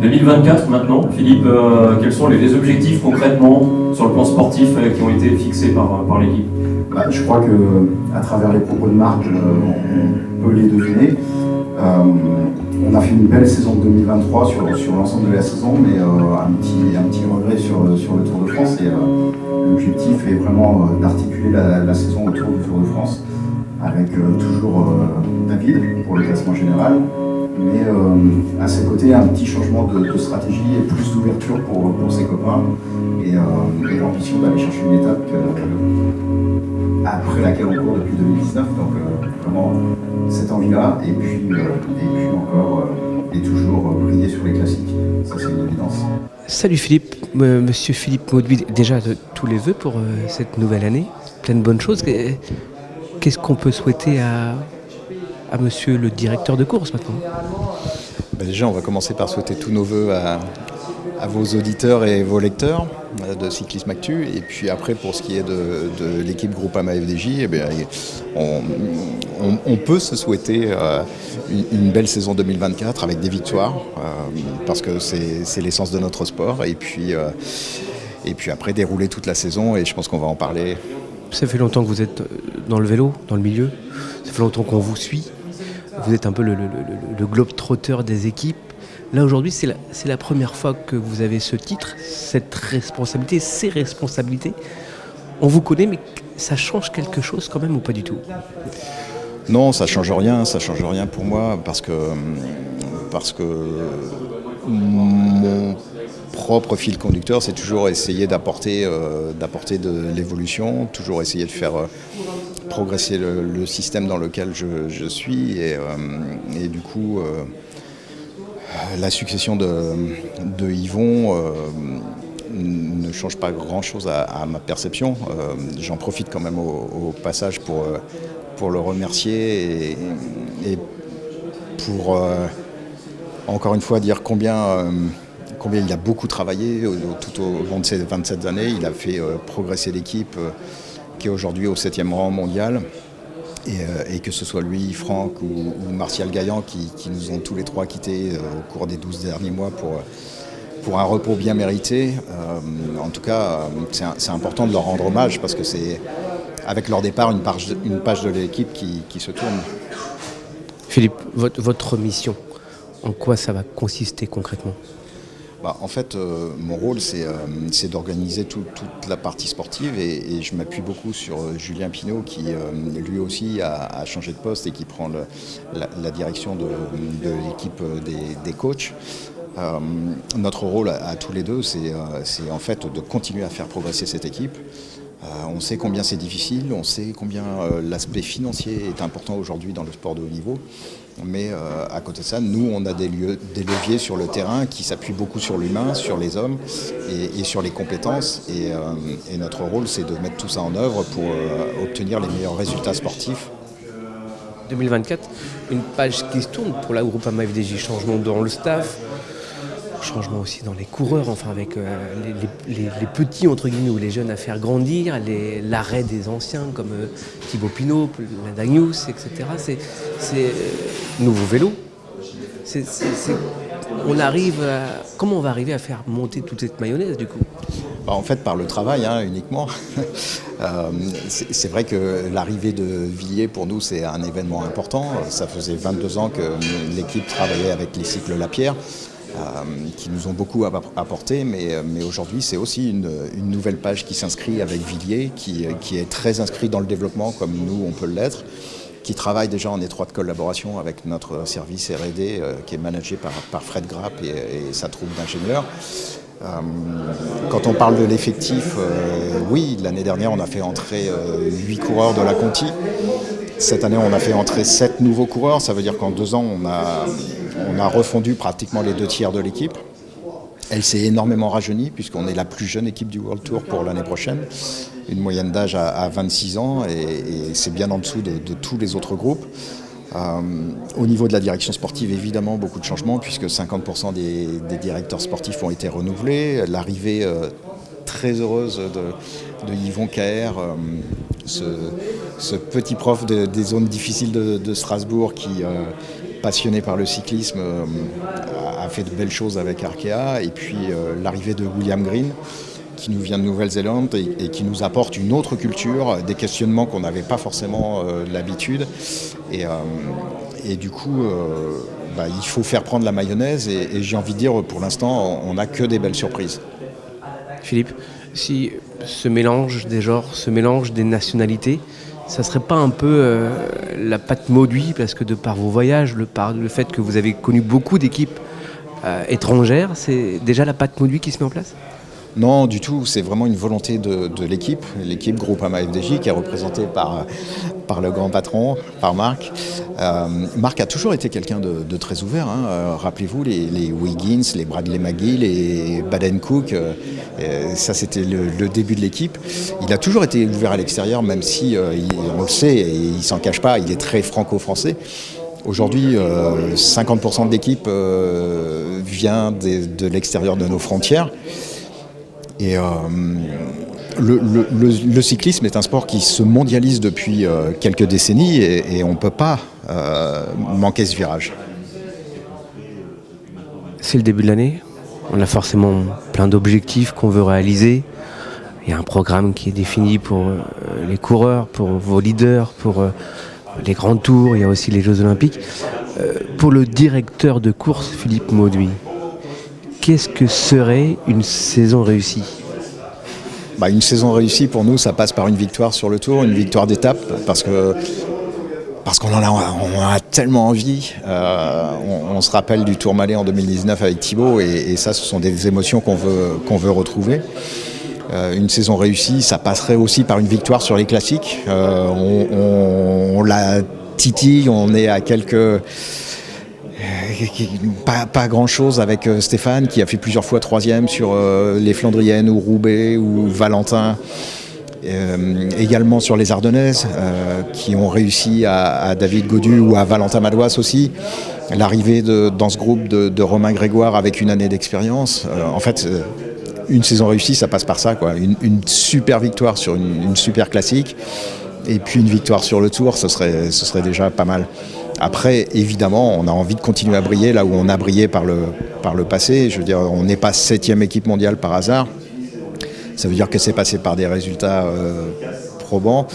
2024 maintenant, Philippe, quels sont les objectifs concrètement sur le plan sportif qui ont été fixés par l'équipe? Je crois qu'à travers les propos de Marc, on peut les deviner. On a fait une belle saison de 2023 sur l'ensemble de la saison, mais un petit regret sur le Tour de France. Et l'objectif est vraiment d'articuler la saison autour du Tour de France, avec toujours David pour le classement général, mais à ses côtés un petit changement de stratégie et plus d'ouverture pour ses copains, et l'ambition d'aller chercher une étape après laquelle on court depuis 2019. Donc vraiment cette envie-là, et puis encore et toujours briller sur les classiques, ça c'est une évidence. Salut Philippe, monsieur Philippe Mauduit, déjà tous les vœux pour cette nouvelle année, plein de bonnes choses. Qu'est-ce qu'on peut souhaiter à monsieur le directeur de course maintenant? Déjà, on va commencer par souhaiter tous nos vœux à vos auditeurs et vos lecteurs de Cyclisme Actu. Et puis après, pour ce qui est de l'équipe Groupama FDJ, on peut se souhaiter une belle saison 2024 avec des victoires, parce que c'est l'essence de notre sport. Et puis après, dérouler toute la saison, et je pense qu'on va en parler. Ça fait longtemps que vous êtes dans le vélo, dans le milieu. Ça fait longtemps qu'on vous suit. Vous êtes un peu le globe-trotteur des équipes. Là, aujourd'hui, c'est la première fois que vous avez ce titre, cette responsabilité, ces responsabilités. On vous connaît, mais ça change quelque chose quand même ou pas du tout? Non, ça change rien pour moi, parce que mon propre fil conducteur, c'est toujours essayer d'apporter de l'évolution, toujours essayer de faire progresser le système dans lequel je suis, et du coup la succession de Yvon ne change pas grand-chose à ma perception. J'en profite quand même au passage pour le remercier et pour encore une fois dire combien il a beaucoup travaillé tout au long de ces 27 années. Il a fait progresser l'équipe qui est aujourd'hui au 7e rang mondial. Et que ce soit lui, Franck ou Martial Gaillan qui nous ont tous les trois quittés au cours des 12 derniers mois pour un repos bien mérité. En tout cas, c'est important de leur rendre hommage, parce que c'est avec leur départ une page de l'équipe qui se tourne. Philippe, votre mission, en quoi ça va consister concrètement? En fait, mon rôle, c'est d'organiser toute la partie sportive, et je m'appuie beaucoup sur Julien Pinault, qui lui aussi a changé de poste et qui prend la direction de l'équipe des coachs. Notre rôle à tous les deux, c'est en fait de continuer à faire progresser cette équipe. On sait combien c'est difficile, on sait combien l'aspect financier est important aujourd'hui dans le sport de haut niveau. Mais à côté de ça, nous, on a des leviers sur le terrain qui s'appuient beaucoup sur l'humain, sur les hommes et sur les compétences. Et notre rôle, c'est de mettre tout ça en œuvre pour obtenir les meilleurs résultats sportifs. 2024, une page qui se tourne pour la Groupama FDJ, changement dans le staff, changement aussi dans les coureurs, enfin avec les petits entre guillemets ou les jeunes à faire grandir, l'arrêt des anciens comme Thibaut Pinot, la Dagnous, etc. C'est nouveau vélo. Comment on va arriver à faire monter toute cette mayonnaise du coup? En fait, par le travail uniquement. C'est vrai que l'arrivée de Villiers, pour nous, c'est un événement important. Ça faisait 22 ans que l'équipe travaillait avec les cycles Lapierre, qui nous ont beaucoup apporté, mais aujourd'hui c'est aussi une nouvelle page qui s'inscrit avec Villiers, qui est très inscrit dans le développement comme nous on peut l'être, qui travaille déjà en étroite collaboration avec notre service R&D qui est managé par Fred Grapp et sa troupe d'ingénieurs. Quand on parle de l'effectif, oui, l'année dernière on a fait entrer 8 coureurs de la Conti. Cette année on a fait entrer 7 nouveaux coureurs, ça veut dire qu'en 2 ans on a refondu pratiquement les 2 tiers de l'équipe. Elle s'est énormément rajeunie puisqu'on est la plus jeune équipe du World Tour pour l'année prochaine. Une moyenne d'âge à 26 ans et c'est bien en dessous de tous les autres groupes. Au niveau de la direction sportive, évidemment, beaucoup de changements puisque 50% des directeurs sportifs ont été renouvelés. L'arrivée très heureuse de Yvon Caher, ce petit prof des zones difficiles de Strasbourg qui, passionné par le cyclisme, a fait de belles choses avec Arkea, et puis l'arrivée de William Green, qui nous vient de Nouvelle-Zélande et qui nous apporte une autre culture, des questionnements qu'on n'avait pas forcément l'habitude. Et du coup, il faut faire prendre la mayonnaise, et j'ai envie de dire, pour l'instant, on n'a que des belles surprises. Philippe, si ce mélange des genres, ce mélange des nationalités, ça serait pas un peu la patte Mauduit, parce que de par vos voyages, le fait que vous avez connu beaucoup d'équipes étrangères, c'est déjà la patte Mauduit qui se met en place ? Non, du tout. C'est vraiment une volonté de l'équipe Groupama FDJ, qui est représentée par le grand patron, par Marc. Marc a toujours été quelqu'un de très ouvert. Rappelez-vous, les Wiggins, les Bradley McGill, les Baden-Cook, ça c'était le début de l'équipe. Il a toujours été ouvert à l'extérieur, même si, on le sait, et il s'en cache pas, il est très franco-français. Aujourd'hui, 50% de l'équipe vient de l'extérieur de nos frontières. Et le cyclisme est un sport qui se mondialise depuis quelques décennies, et on ne peut pas manquer ce virage. C'est le début de l'année, on a forcément plein d'objectifs qu'on veut réaliser. Il y a un programme qui est défini pour les coureurs, pour vos leaders, pour les grands tours, il y a aussi les Jeux Olympiques. Pour le directeur de course, Philippe Mauduit, qu'est-ce que serait une saison réussie ? Une saison réussie, pour nous, ça passe par une victoire sur le Tour, une victoire d'étape, parce qu'on en a tellement envie. On se rappelle du Tourmalet en 2019 avec Thibaut, et ça, ce sont des émotions qu'on veut retrouver. Une saison réussie, ça passerait aussi par une victoire sur les classiques. On la titille, on est à quelques... Pas grand chose avec Stéphane, qui a fait plusieurs fois troisième sur les Flandriennes ou Roubaix ou Valentin, également sur les Ardennaises, qui ont réussi à David Gaudu ou à Valentin Madouas aussi. L'arrivée dans ce groupe de Romain Grégoire avec une année d'expérience, une saison réussie, ça passe par ça, quoi. Une super victoire sur une super classique, et puis une victoire sur le Tour, ce serait déjà pas mal. Après, évidemment, on a envie de continuer à briller là où on a brillé par le passé. Je veux dire, on n'est pas 7e équipe mondiale par hasard. Ça veut dire que c'est passé par des résultats probants.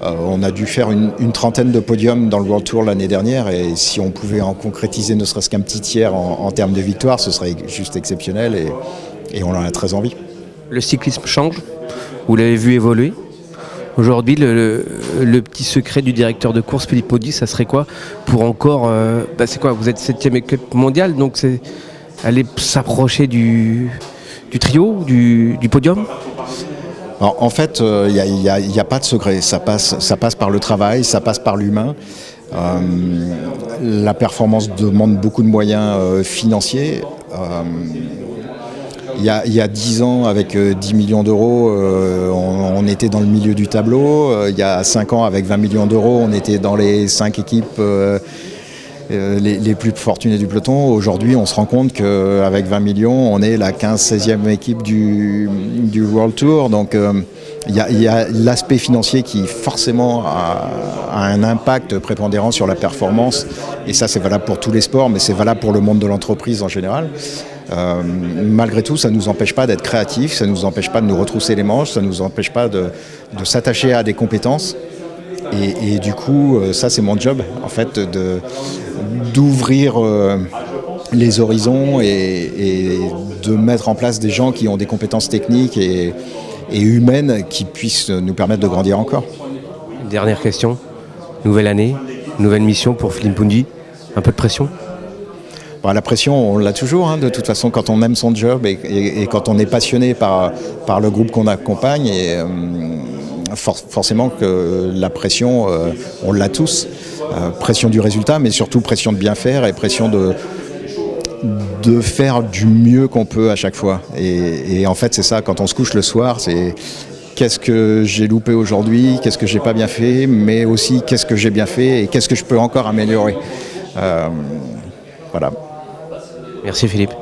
On a dû faire une trentaine de podiums dans le World Tour l'année dernière, et si on pouvait en concrétiser ne serait-ce qu'un petit tiers en termes de victoire, ce serait juste exceptionnel, et on en a très envie. Le cyclisme change, vous l'avez vu évoluer. Aujourd'hui, le petit secret du directeur de course, Philippe Mauduit, ça serait quoi pour encore... c'est quoi ? Vous êtes 7e équipe mondiale, donc c'est aller s'approcher du trio, du podium ? Alors, en fait, il n'y a pas de secret. Ça passe par le travail, ça passe par l'humain. La performance demande beaucoup de moyens financiers. Il y a 10 ans, avec 10 millions d'euros, on était dans le milieu du tableau. Il y a 5 ans, avec 20 millions d'euros, on était dans les 5 équipes les plus fortunées du peloton. Aujourd'hui, on se rend compte qu'avec 20 millions, on est la 15-16e équipe du World Tour. Donc, il y a l'aspect financier qui, forcément, a un impact prépondérant sur la performance. Et ça, c'est valable pour tous les sports, mais c'est valable pour le monde de l'entreprise en général. Malgré tout, ça ne nous empêche pas d'être créatifs, ça ne nous empêche pas de nous retrousser les manches, ça ne nous empêche pas de s'attacher à des compétences. Et du coup, ça c'est mon job, en fait, d'ouvrir les horizons et de mettre en place des gens qui ont des compétences techniques et humaines qui puissent nous permettre de grandir encore. Dernière question, nouvelle année, nouvelle mission pour Philippe Mauduit, un peu de pression ? La pression, on l'a toujours, de toute façon, quand on aime son job et quand on est passionné par le groupe qu'on accompagne. Et forcément que la pression, on l'a tous. Pression du résultat, mais surtout pression de bien faire et pression de faire du mieux qu'on peut à chaque fois. Et en fait, c'est ça, quand on se couche le soir, c'est qu'est-ce que j'ai loupé aujourd'hui, qu'est-ce que j'ai pas bien fait, mais aussi qu'est-ce que j'ai bien fait et qu'est-ce que je peux encore améliorer. Voilà. Merci Philippe.